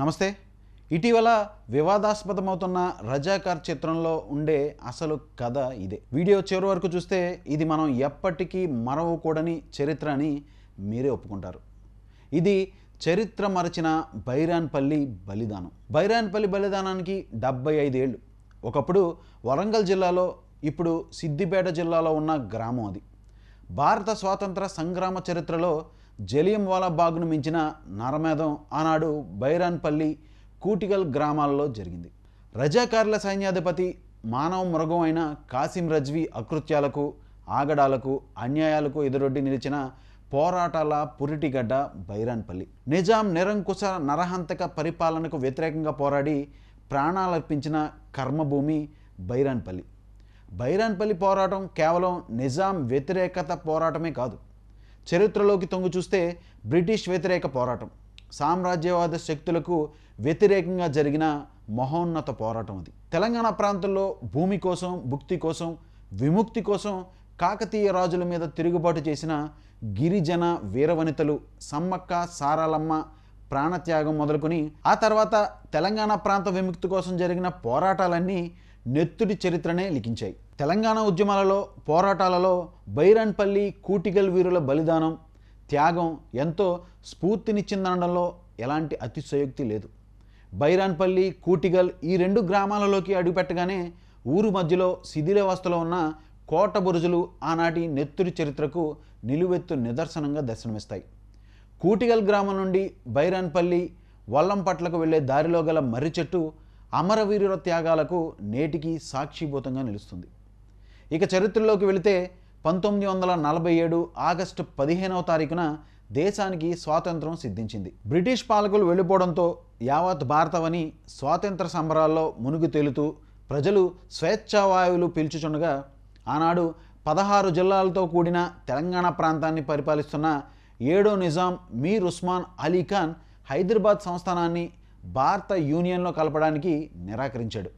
నమస్తే. ఇటీవల వివాదాస్పదమవుతున్న రజాకార్ చిత్రంలో ఉండే అసలు కథ ఇదే. వీడియో చివరి వరకు చూస్తే ఇది మనం ఎప్పటికీ మరవకూడని చరిత్ర అని మీరే ఒప్పుకుంటారు. ఇది చరిత్ర మరచిన బైరాన్పల్లి బలిదానం. బైరాన్పల్లి బలిదానానికి 75 ఏళ్ళు. ఒకప్పుడు వరంగల్ జిల్లాలో, ఇప్పుడు సిద్దిపేట జిల్లాలో ఉన్న గ్రామం అది. భారత స్వాతంత్ర సంగ్రామ చరిత్రలో జలియంవాలా బాగ్ను మించిన నరమేధం ఆనాడు బైరాన్పల్లి, కూటిగల్ గ్రామాలలో జరిగింది. రజాకార్ల సైన్యాధిపతి మానవ మృగం అయిన కాసిం రజ్వీ అకృత్యాలకు, ఆగడాలకు, అన్యాయాలకు ఎదురొడ్డి నిలిచిన పోరాటాల పురిటిగడ్డ బైరాన్పల్లి. నిజాం నిరంకుశ నరహంతక పరిపాలనకు వ్యతిరేకంగా పోరాడి ప్రాణాలర్పించిన కర్మభూమి బైరాన్పల్లి. బైరాన్పల్లి పోరాటం కేవలం నిజాం వ్యతిరేకత పోరాటమే కాదు. చరిత్రలోకి తొంగి చూస్తే బ్రిటిష్ వ్యతిరేక పోరాటం, సామ్రాజ్యవాద శక్తులకు వ్యతిరేకంగా జరిగిన మహోన్నత పోరాటం అది. తెలంగాణ ప్రాంతంలో భూమి కోసం, భుక్తి కోసం, విముక్తి కోసం కాకతీయ రాజుల మీద తిరుగుబాటు చేసిన గిరిజన వీరవనితలు సమ్మక్క సారాలమ్మ ప్రాణత్యాగం మొదలుకొని ఆ తర్వాత తెలంగాణ ప్రాంత విముక్తి కోసం జరిగిన పోరాటాలన్నీ నెత్తుడి చరిత్రనే లిఖించాయి. తెలంగాణ ఉద్యమాలలో, పోరాటాలలో బైరాన్పల్లి, కూటిగల్ వీరుల బలిదానం, త్యాగం ఎంతో స్ఫూర్తినిచ్చిందనడంలో ఎలాంటి అతిశయోక్తి లేదు. బైరాన్పల్లి, కూటిగల్ ఈ 2 గ్రామాలలోకి అడుగుపెట్టగానే ఊరు మధ్యలో శిథిలావస్థలో ఉన్న కోట బురుజులు ఆనాటి నెత్తుడి చరిత్రకు నిలువెత్తు నిదర్శనంగా దర్శనమిస్తాయి. కూటిగల్ గ్రామం నుండి బైరాన్పల్లి, వల్లంపట్లకు వెళ్లే దారిలో గల మర్రి చెట్టు అమరవీరుల త్యాగాలకు నేటికి సాక్షిభూతంగా నిలుస్తుంది. ఇక చరిత్రలోకి వెళితే 1947 ఆగస్టు 15వ తారీఖున దేశానికి స్వాతంత్రం సిద్ధించింది. బ్రిటిష్ పాలకులు వెళ్ళిపోవడంతో యావత్ భారతవని స్వాతంత్ర సంబరాల్లో మునిగి తేలుతూ ప్రజలు స్వేచ్ఛావాయువులు పీల్చుచుండగా ఆనాడు 16 జిల్లాలతో కూడిన తెలంగాణ ప్రాంతాన్ని పరిపాలిస్తున్న 7వ నిజాం మీర్ ఉస్మాన్ అలీ ఖాన్ హైదరాబాద్ సంస్థానాన్ని భారత యూనియన్లో కలపడానికి నిరాకరించాడు.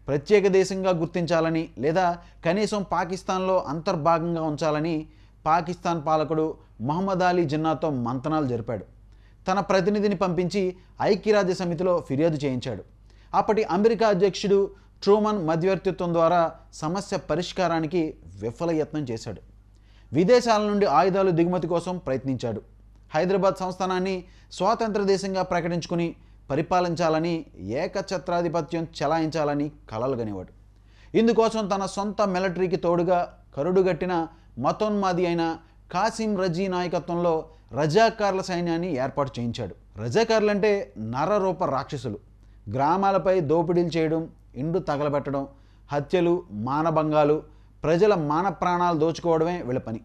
ప్రత్యేక దేశంగా గుర్తించాలని లేదా కనీసం పాకిస్తాన్లో అంతర్భాగంగా ఉంచాలని పాకిస్తాన్ పాలకుడు మహమ్మద్ అలీ జిన్నాతో మంతనాలు జరిపాడు. తన ప్రతినిధిని పంపించి ఐక్యరాజ్య సమితిలో ఫిర్యాదు చేయించాడు. అప్పటి అమెరికా అధ్యక్షుడు ట్రూమన్ మధ్యవర్తిత్వం ద్వారా సమస్య పరిష్కారానికి విఫల యత్నం చేశాడు. విదేశాల నుండి ఆయుధాలు దిగుమతి కోసం ప్రయత్నించాడు. హైదరాబాద్ సంస్థానాన్ని స్వాతంత్ర దేశంగా ప్రకటించుకుని పరిపాలించాలని, ఏకఛత్రాధిపత్యం చెలాయించాలని కలలు గనేవాడు. ఇందుకోసం తన సొంత మిలిటరీకి తోడుగా కరుడుగట్టిన మతోన్మాది అయిన కాసిం రజీ నాయకత్వంలో రజాకార్ల సైన్యాన్ని ఏర్పాటు చేయించాడు. రజాకార్లంటే నరరూప రాక్షసులు. గ్రామాలపై దోపిడీలు చేయడం, ఇండ్లు తగలబెట్టడం, హత్యలు, మానభంగాలు, ప్రజల మాన ప్రాణాలు దోచుకోవడమే వీళ్ళ పని.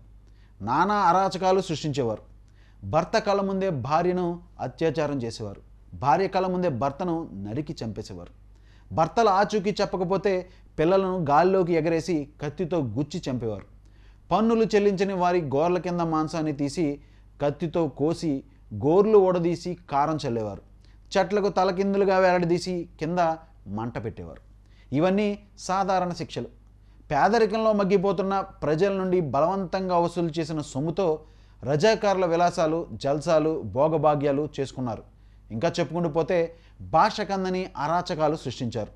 నానా అరాచకాలు సృష్టించేవారు. భర్త కళ్ళ ముందే భార్యను అత్యాచారం చేసేవారు. భార్య కళ్ళ ముందే భర్తను నరికి చంపేసేవారు. భర్తల ఆచూకీ చెప్పకపోతే పిల్లలను గాల్లోకి ఎగరేసి కత్తితో గుచ్చి చంపేవారు. పన్నులు చెల్లించని వారి గోర్ల కింద మాంసాన్ని తీసి కత్తితో కోసి గోర్లు ఓడదీసి కారం చల్లేవారు. చెట్లకు తలకిందులుగా వేలాడదీసి కింద మంట పెట్టేవారు. ఇవన్నీ సాధారణ శిక్షలు. పేదరికంలో మగ్గిపోతున్న ప్రజల నుండి బలవంతంగా వసూలు చేసిన సొమ్ముతో రజాకార్ల విలాసాలు, జల్సాలు, భోగభాగ్యాలు చేసుకున్నారు. ఇంకా చెప్పుకుంటూ పోతే భాష కందని అరాచకాలు సృష్టించారు.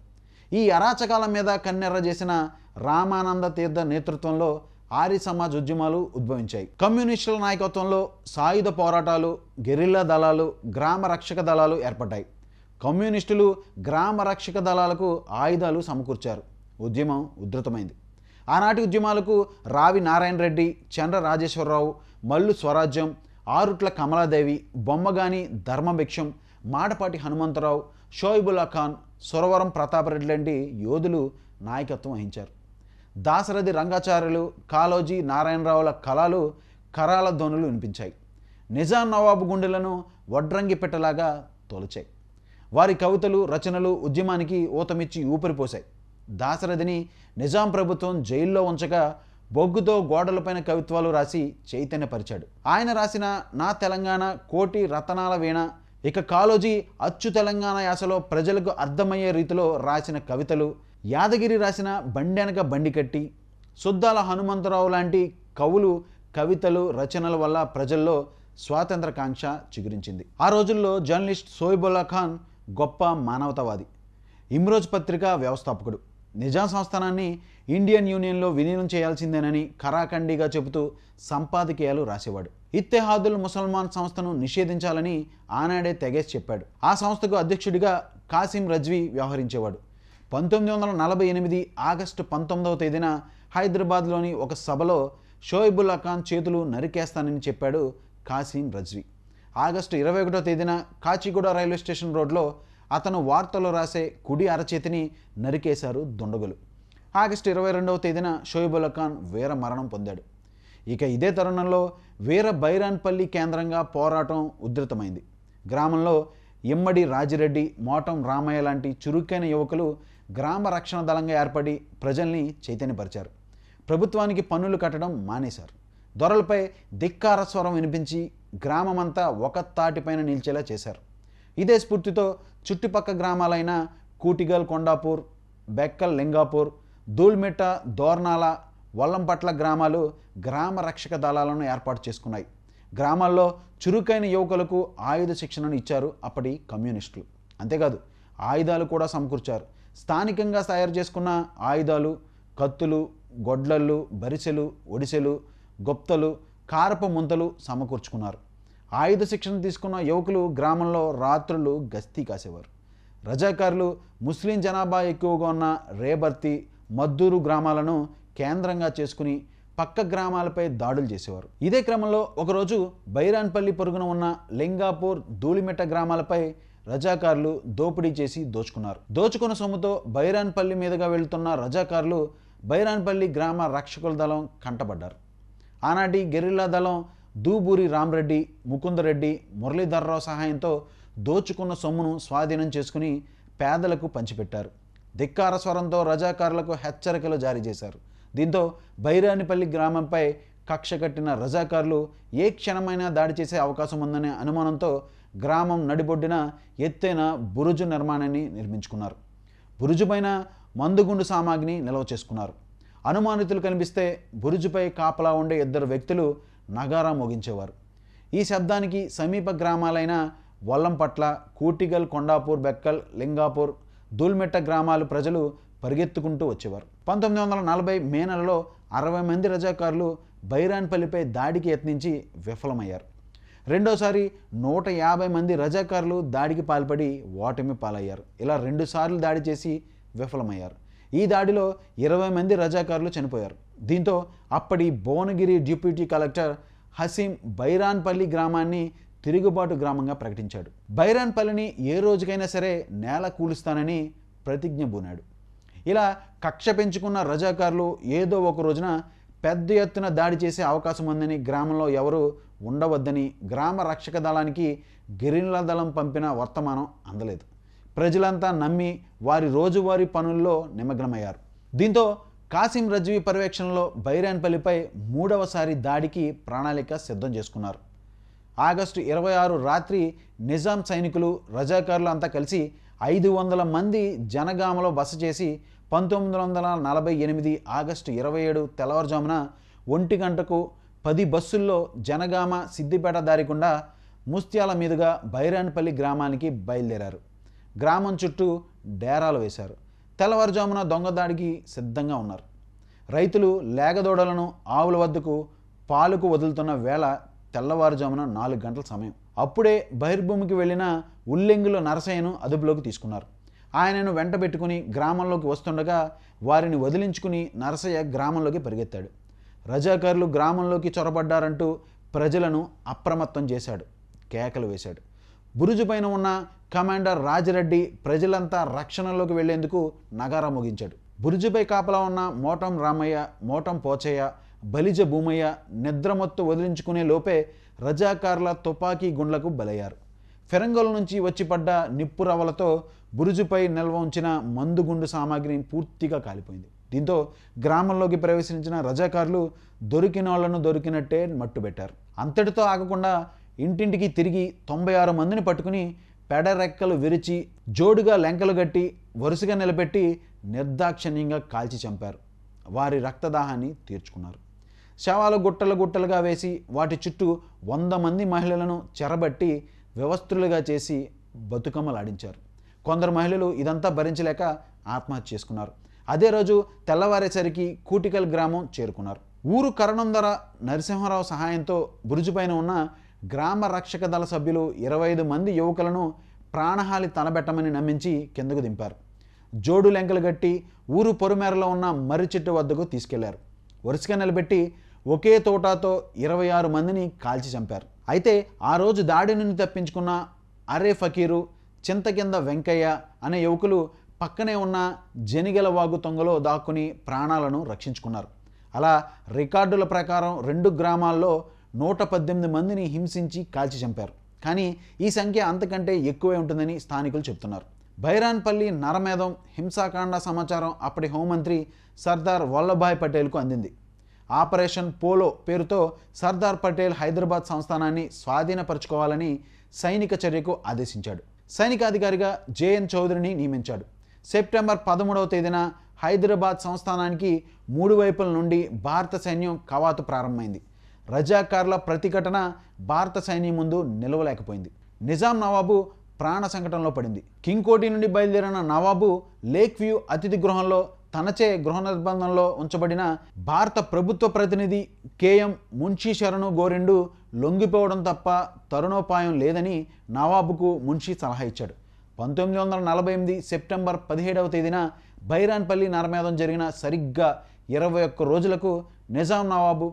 ఈ అరాచకాల మీద కన్నెర్ర చేసిన రామానంద తీర్థ నేతృత్వంలో ఆర్య సమాజ్ ఉద్యమాలు ఉద్భవించాయి. కమ్యూనిస్టుల నాయకత్వంలో సాయుధ పోరాటాలు, గెరిల్లా దళాలు, గ్రామ రక్షక దళాలు ఏర్పడ్డాయి. కమ్యూనిస్టులు గ్రామ రక్షక దళాలకు ఆయుధాలు సమకూర్చారు. ఉద్యమం ఉధృతమైంది. ఆనాటి ఉద్యమాలకు రావి నారాయణ రెడ్డి, చంద్ర రాజేశ్వరరావు, మల్లు స్వరాజ్యం, ఆరుట్ల కమలాదేవి, బొమ్మగాని ధర్మభిక్షం, మాడపాటి హనుమంతరావు, షోయిబుల్లా ఖాన్, సురవరం ప్రతాపరెడ్డి లాంటి యోధులు నాయకత్వం వహించారు. దాశరథి రంగాచార్యులు, కాళోజీ నారాయణరావుల కళలు, కరాల ధ్వనులు వినిపించాయి. నిజాం నవాబు గుండెలను వడ్రంగి పెట్టలాగా తొలిచాయి. వారి కవితలు, రచనలు ఉద్యమానికి ఊతమిచ్చి ఊపిరిపోశాయి. దాశరథిని నిజాం ప్రభుత్వం జైల్లో ఉంచగా బొగ్గుతో గోడలపైన కవిత్వాలు రాసి చైతన్యపరిచాడు. ఆయన రాసిన నా తెలంగాణ, కోటి రతనాల వీణ, ఇక కాళోజీ అచ్చు తెలంగాణ యాసలో ప్రజలకు అర్థమయ్యే రీతిలో రాసిన కవితలు, యాదగిరి రాసిన బండెనక బండి కట్టి, సుద్దాల హనుమంతరావు లాంటి కవులు కవితలు, రచనల వల్ల ప్రజల్లో స్వాతంత్ర కాంక్ష చిగురించింది. ఆ రోజుల్లో జర్నలిస్ట్ షోయిబుల్లా ఖాన్ గొప్ప మానవతావాది, ఇమ్రోజ్ పత్రిక వ్యవస్థాపకుడు, నిజాం సంస్థానాన్ని ఇండియన్ యూనియన్లో విలీనం చేయాల్సిందేనని ఖరాఖండిగా చెబుతూ సంపాదకీయాలు రాసేవాడు. ఇత్తెహాదుల్ ముసల్మాన్ సంస్థను నిషేధించాలని ఆనాడే తెగేసి చెప్పాడు. ఆ సంస్థకు అధ్యక్షుడిగా కాసిం రజ్వీ వ్యవహరించేవాడు. 1948 ఆగస్టు 19వ తేదీన హైదరాబాద్లోని ఒక సభలో షోయిబుల్లా ఖాన్ చేతులు నరికేస్తానని చెప్పాడు కాసిం రజ్వీ. ఆగస్టు 21వ తేదీన కాచిగూడ రైల్వే స్టేషన్ రోడ్లో అతను వార్తలు రాసే కుడి అరచేతిని నరికేశారు దుండగులు. ఆగస్టు 22వ తేదీన షోయిబుల్లా ఖాన్ వీర మరణం పొందాడు. ఇక ఇదే తరుణంలో వీర బైరాన్పల్లి కేంద్రంగా పోరాటం ఉధృతమైంది. గ్రామంలో ఇమ్మడి రాజిరెడ్డి, మోటం రామయ్య లాంటి చురుకైన యువకులు గ్రామ రక్షణ దళంగా ఏర్పడి ప్రజల్ని చైతన్యపరిచారు. ప్రభుత్వానికి పన్నులు కట్టడం మానేశారు. దొరలపై ధిక్కార స్వరం వినిపించి గ్రామమంతా ఒక తాటిపైన నిలిచేలా చేశారు. ఇదే స్ఫూర్తితో చుట్టుపక్క గ్రామాలైన కూటిగల్, కొండాపూర్, బెక్కల్, లింగాపూర్, దూల్మిట్ట, దోర్నాల, వల్లంపట్ల గ్రామాలు గ్రామ రక్షక దళాలను ఏర్పాటు చేసుకున్నాయి. గ్రామాల్లో చురుకైన యువకులకు ఆయుధ శిక్షణను ఇచ్చారు అప్పటి కమ్యూనిస్టులు. అంతేకాదు ఆయుధాలు కూడా సమకూర్చారు. స్థానికంగా తయారు చేసుకున్న ఆయుధాలు, కత్తులు, గొడ్లళ్ళు, బరిసెలు, ఒడిసెలు, గొప్తలు, కారపు ముంతలు సమకూర్చుకున్నారు. ఆయుధ శిక్షణ తీసుకున్న యువకులు గ్రామంలో రాత్రులు గస్తీ కాసేవారు. రజాకారులు ముస్లిం జనాభా ఎక్కువగా ఉన్న రేబర్తి, మద్దూరు గ్రామాలను కేంద్రంగా చేసుకుని పక్క గ్రామాలపై దాడులు చేసేవారు. ఇదే క్రమంలో ఒకరోజు బైరాన్పల్లి పొరుగున ఉన్న లింగాపూర్, ధూళిమిట్ట గ్రామాలపై రజాకారులు దోపిడీ చేసి దోచుకున్నారు. దోచుకున్న సొమ్ముతో బైరాన్పల్లి మీదుగా వెళుతున్న రజాకారులు బైరాన్పల్లి గ్రామ రక్షకుల దళం కంటపడ్డారు. ఆనాటి గెరిల్లా దళం దూబూరి రామరెడ్డి, ముకుందరెడ్డి, మురళీధర్రావు సహాయంతో దోచుకున్న సొమ్మును స్వాధీనం చేసుకుని పేదలకు పంచిపెట్టారు. ధిక్కార స్వరంతో రజాకారులకు హెచ్చరికలు జారీ చేశారు. దీంతో బైరానిపల్లి గ్రామంపై కక్ష కట్టిన రజాకారులు ఏ క్షణమైనా దాడి చేసే అవకాశం ఉందనే అనుమానంతో గ్రామం నడిబొడ్డిన ఎత్తైన బురుజు నిర్మాణాన్ని నిర్మించుకున్నారు. బురుజుపైన మందుగుండు సామాగ్రిని నిల్వ చేసుకున్నారు. అనుమానితులు కనిపిస్తే బురుజుపై కాపలా ఉండే 2 వ్యక్తులు నగారా మోగించేవారు. ఈ శబ్దానికి సమీప గ్రామాలైన వల్లంపట్ల, కూటిగల్, కొండాపూర్, బెక్కల్, లింగాపూర్, దూల్మిట్ట గ్రామాల ప్రజలు పరిగెత్తుకుంటూ వచ్చేవారు. 1940 మే నెలలో 60 మంది రజాకారులు బైరాన్పల్లిపై దాడికి యత్నించి విఫలమయ్యారు. రెండోసారి 150 మంది రజాకారులు దాడికి పాల్పడి ఓటమి పాలయ్యారు. ఇలా 2 సార్లు దాడి చేసి విఫలమయ్యారు. ఈ దాడిలో 20 మంది రజాకారులు చనిపోయారు. దీంతో అప్పటి భువనగిరి డిప్యూటీ కలెక్టర్ హసీం బైరాన్పల్లి గ్రామాన్ని తిరుగుబాటు గ్రామంగా ప్రకటించాడు. బైరాన్పల్లిని ఏ రోజుకైనా సరే నేల కూలుస్తానని ప్రతిజ్ఞ బూనాడు. ఇలా కక్ష పెంచుకున్న రజాకారులు ఏదో ఒక రోజున పెద్ద ఎత్తున దాడి చేసే అవకాశం ఉందని, గ్రామంలో ఎవరు ఉండవద్దని గ్రామ రక్షక దళానికి గెరిల్లా దళం పంపిన వర్తమానం అందలేదు. ప్రజలంతా నమ్మి వారి రోజువారీ పనుల్లో నిమగ్నమయ్యారు. దీంతో కాసిం రజ్వీ పర్యవేక్షణలో బైరాన్పల్లిపై 3వసారి దాడికి ప్రణాళిక సిద్ధం చేసుకున్నారు. ఆగస్టు 26 రాత్రి నిజాం సైనికులు, రజాకారులు అంతా కలిసి 500 మంది జనగామలో బస చేసి 1948 ఆగస్టు 27 తెల్లవారుజామున 1 గంటకు 10 బస్సుల్లో జనగామ, సిద్దిపేట దారికుండా ముస్త్యాల మీదుగా బైరాన్పల్లి గ్రామానికి బయలుదేరారు. గ్రామం చుట్టూ డేరాలు వేశారు. తెల్లవారుజామున దొంగదాడికి సిద్ధంగా ఉన్నారు. రైతులు లేగదోడలను ఆవుల వద్దకు పాలుకు వదులుతున్న వేళ తెల్లవారుజామున 4 గంటల సమయం. అప్పుడే బహిర్భూమికి వెళ్ళిన ఉల్లెంగుల నరసయ్యను అదుపులోకి తీసుకున్నారు. ఆయనను వెంటబెట్టుకుని గ్రామంలోకి వస్తుండగా వారిని వదిలించుకుని నరసయ్య గ్రామంలోకి పరిగెత్తాడు. రజాకారులు గ్రామంలోకి చొరబడ్డారంటూ ప్రజలను అప్రమత్తం చేశాడు. కేకలు వేశాడు. బురుజు పైన ఉన్న కమాండర్ రాజిరెడ్డి ప్రజలంతా రక్షణలోకి వెళ్లేందుకు నగారా మోగించాడు. బురుజుపై కాపలా ఉన్న మోటం రామయ్య, మోటం పోచయ్య, బలిజ భూమయ్య నిద్రమత్తు వదిలించుకునే లోపే రజాకారుల తుపాకీ గుండ్లకు బలయ్యారు. ఫిరంగుల నుంచి వచ్చి పడ్డ నిప్పు రవ్వలతో బురుజుపై నిల్వ ఉంచిన మందుగుండు సామాగ్రి పూర్తిగా కాలిపోయింది. దీంతో గ్రామంలోకి ప్రవేశించిన రజాకారులు దొరికిన వాళ్లను దొరికినట్టే మట్టుబెట్టారు. అంతటితో ఆగకుండా ఇంటింటికి తిరిగి 96 మందిని పట్టుకుని పెడరెక్కలు విరిచి జోడుగా లెంకలు గట్టి వరుసగా నిలబెట్టి నిర్దాక్షిణ్యంగా కాల్చి చంపారు. వారి రక్తదాహాన్ని తీర్చుకున్నారు. శవాలు గుట్టలుగా వేసి వాటి చుట్టూ 100 మంది మహిళలను చెరబట్టి వ్యవస్థలుగా చేసి బతుకమ్మలాడించారు. కొందరు మహిళలు ఇదంతా భరించలేక ఆత్మహత్య చేసుకున్నారు. అదే రోజు తెల్లవారేసరికి కూటికల్ గ్రామం చేరుకున్నారు. ఊరు కరణందర నరసింహారావు సహాయంతో బురుజుపైన ఉన్న గ్రామ రక్షక దళ సభ్యులు 25 మంది యువకులను ప్రాణహాని తలబెట్టమని నమ్మించి కిందకు దింపారు. జోడు లెంకలు గట్టి ఊరు పొరుమేరలో ఉన్న మర్రి చెట్టు వద్దకు తీసుకెళ్లారు. వరుసగా నిలబెట్టి ఒకే తోటాతో 26 మందిని కాల్చి చంపారు. అయితే ఆ రోజు దాడి నుండి తప్పించుకున్న అరే ఫకీరు, చింతకింద వెంకయ్య అనే యువకులు పక్కనే ఉన్న జనిగల వాగు తొంగలో దాక్కుని ప్రాణాలను రక్షించుకున్నారు. అలా రికార్డుల ప్రకారం 2 గ్రామాల్లో 118 మందిని హింసించి కాల్చి చంపారు. కానీ ఈ సంఖ్య అంతకంటే ఎక్కువే ఉంటుందని స్థానికులు చెబుతున్నారు. బైరాన్పల్లి నరమేధం హింసాకాండ సమాచారం అప్పటి హోంమంత్రి సర్దార్ వల్లభాయ్ పటేల్కు అందింది. ఆపరేషన్ పోలో పేరుతో సర్దార్ పటేల్ హైదరాబాద్ సంస్థానాన్ని స్వాధీనపరచుకోవాలని సైనిక చర్యకు ఆదేశించాడు. సైనికాధికారిగా జేఎన్ చౌదరిని నియమించాడు. సెప్టెంబర్ 13వ తేదీన హైదరాబాద్ సంస్థానానికి 3 వైపుల నుండి భారత సైన్యం కవాతు ప్రారంభమైంది. రజాకార్ల ప్రతిఘటన భారత సైన్యం ముందు నిలవలేకపోయింది. నిజాం నవాబు ప్రాణ సంకటంలో పడింది. కింగ్కోటి నుండి బయలుదేరిన నవాబు లేక్ వ్యూ అతిథి గృహంలో తనచే గృహ నిర్బంధంలో ఉంచబడిన భారత ప్రభుత్వ ప్రతినిధి కేఎం మున్షీ శరణు గోరెండు లొంగిపోవడం తప్ప తరుణోపాయం లేదని నవాబుకు మున్షీ సలహా ఇచ్చాడు. 1948 సెప్టెంబర్ 17వ తేదీన బైరాన్పల్లి నరమేధం జరిగిన సరిగ్గా 21 రోజులకు నిజాం నవాబు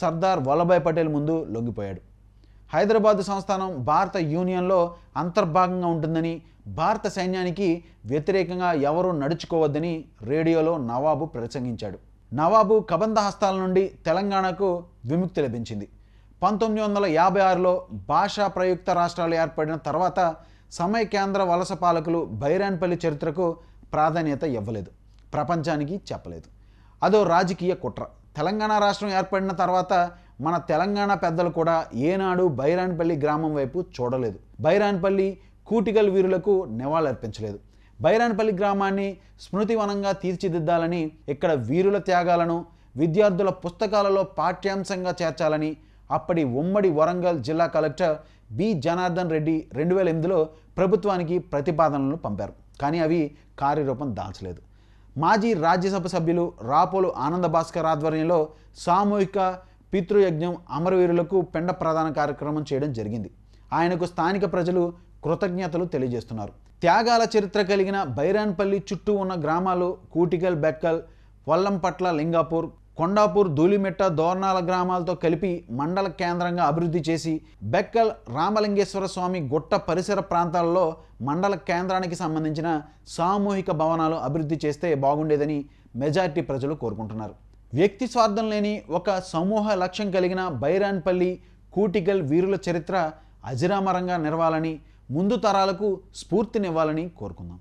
సర్దార్ వల్లభాయ్ పటేల్ ముందు లొంగిపోయాడు. హైదరాబాదు సంస్థానం భారత యూనియన్లో అంతర్భాగంగా ఉంటుందని, భారత సైన్యానికి వ్యతిరేకంగా ఎవరూ నడుచుకోవద్దని రేడియోలో నవాబు ప్రసంగించాడు. నవాబు కబంధ హస్తాల నుండి తెలంగాణకు విముక్తి లభించింది. 1956లో భాషా ప్రయుక్త రాష్ట్రాలు ఏర్పడిన తర్వాత సమైక్యాంధ్ర వలస పాలకులు బైరాన్పల్లి చరిత్రకు ప్రాధాన్యత ఇవ్వలేదు, ప్రపంచానికి చెప్పలేదు. అదో రాజకీయ కుట్ర. తెలంగాణ రాష్ట్రం ఏర్పడిన తర్వాత మన తెలంగాణ పెద్దలు కూడా ఏనాడు బైరాన్పల్లి గ్రామం వైపు చూడలేదు. బైరాన్పల్లి కూటికల్ వీరులకు నివాళులర్పించలేదు. బైరాన్పల్లి గ్రామాన్ని స్మృతివనంగా తీర్చిదిద్దాలని, ఇక్కడ వీరుల త్యాగాలను విద్యార్థుల పుస్తకాలలో పాఠ్యాంశంగా చేర్చాలని అప్పటి ఉమ్మడి వరంగల్ జిల్లా కలెక్టర్ బి జనార్దన్ రెడ్డి 2008లో ప్రభుత్వానికి ప్రతిపాదనలు పంపారు. కానీ అవి కార్యరూపం దాల్చలేదు. మాజీ రాజ్యసభ సభ్యులు రాపోలు ఆనంద భాస్కర్ ఆధ్వర్యంలో సామూహిక పితృయజ్ఞం అమరవీరులకు పిండ ప్రదాన కార్యక్రమం చేయడం జరిగింది. ఆయనకు స్థానిక ప్రజలు కృతజ్ఞతలు తెలియజేస్తున్నారు. త్యాగాల చరిత్ర కలిగిన బైరాన్పల్లి చుట్టూ ఉన్న గ్రామాలు కూటికల్, బెక్కల్, వల్లంపట్ల, లింగాపూర్, కొండాపూర్, ధూళిమిట్ట, దోర్నాల గ్రామాలతో కలిపి మండల కేంద్రంగా అభివృద్ధి చేసి బెక్కల్ రామలింగేశ్వర స్వామి గుట్ట పరిసర ప్రాంతాల్లో మండల కేంద్రానికి సంబంధించిన సామూహిక భవనాలు అభివృద్ధి చేస్తే బాగుండేదని మెజారిటీ ప్రజలు కోరుకుంటున్నారు. వ్యక్తి స్వార్థం లేని ఒక సమూహ లక్ష్యం కలిగిన బైరాన్పల్లి కూటికల్ వీరుల చరిత్ర అజరామరంగా నిలవాలని, ముందు తరాలకు స్ఫూర్తినివ్వాలని కోరుకుందాం.